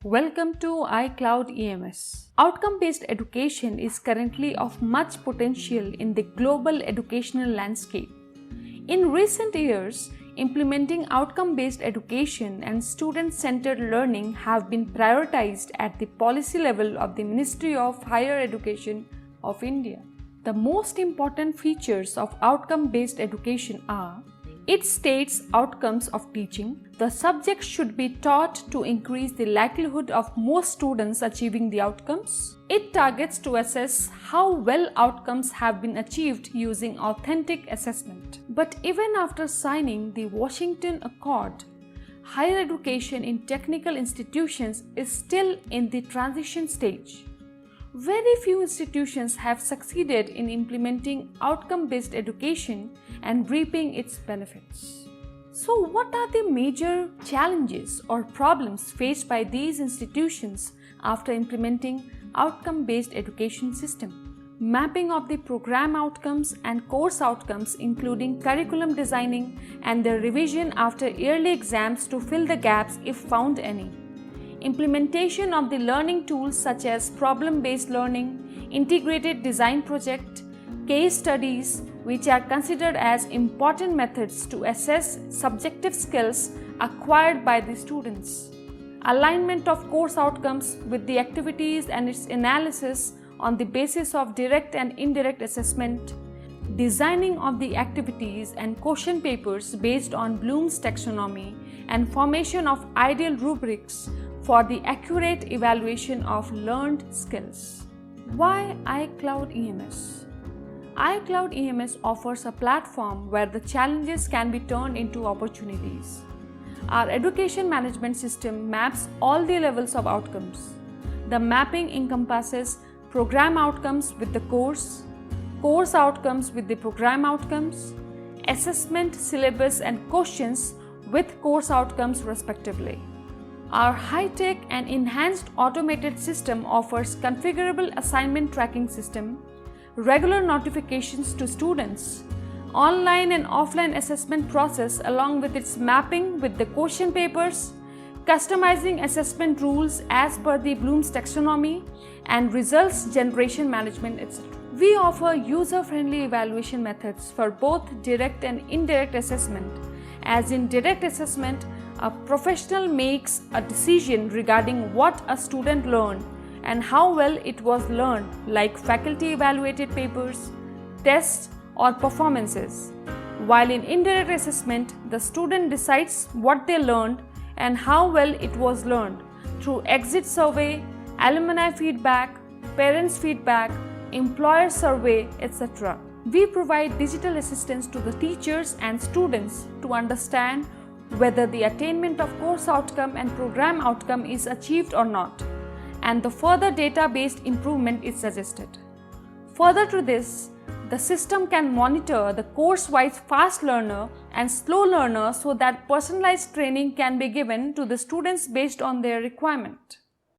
Welcome to iCloud EMS. Outcome-based education is currently of much potential in the global educational landscape. In recent years, implementing outcome-based education and student-centered learning have been prioritized at the policy level of the Ministry of Higher Education of India. The most important features of outcome-based education are: it states outcomes of teaching. The subject should be taught to increase the likelihood of most students achieving the outcomes. It targets to assess how well outcomes have been achieved using authentic assessment. But even after signing the Washington Accord, higher education in technical institutions is still in the transition stage. Very few institutions have succeeded in implementing outcome-based education and reaping its benefits. So, what are the major challenges or problems faced by these institutions after implementing outcome-based education system? Mapping of the program outcomes and course outcomes, including curriculum designing and their revision after yearly exams to fill the gaps if found any. Implementation of the learning tools such as problem-based learning, integrated design project, case studies, which are considered as important methods to assess subjective skills acquired by the students. Alignment of course outcomes with the activities and its analysis on the basis of direct and indirect assessment. Designing of the activities and question papers based on Bloom's taxonomy and formation of ideal rubrics for the accurate evaluation of learned skills. Why iCloud EMS? iCloud EMS offers a platform where the challenges can be turned into opportunities. Our education management system maps all the levels of outcomes. The mapping encompasses program outcomes with the course outcomes with the program outcomes, assessment, syllabus and questions with course outcomes respectively. Our high-tech and enhanced automated system offers configurable assignment tracking system, regular notifications to students, online and offline assessment process along with its mapping with the question papers, customizing assessment rules as per the Bloom's taxonomy, and results generation management, etc. We offer user-friendly evaluation methods for both direct and indirect assessment. As in direct assessment, a professional makes a decision regarding what a student learned and how well it was learned, like faculty evaluated papers, tests or performances. While in indirect assessment, the student decides what they learned and how well it was learned through exit survey, alumni feedback, parents feedback, employer survey, etc. We provide digital assistance to the teachers and students to understand whether the attainment of course outcome and program outcome is achieved or not, and the further data-based improvement is suggested. Further to this, the system can monitor the course-wise fast learner and slow learner so that personalized training can be given to the students based on their requirement.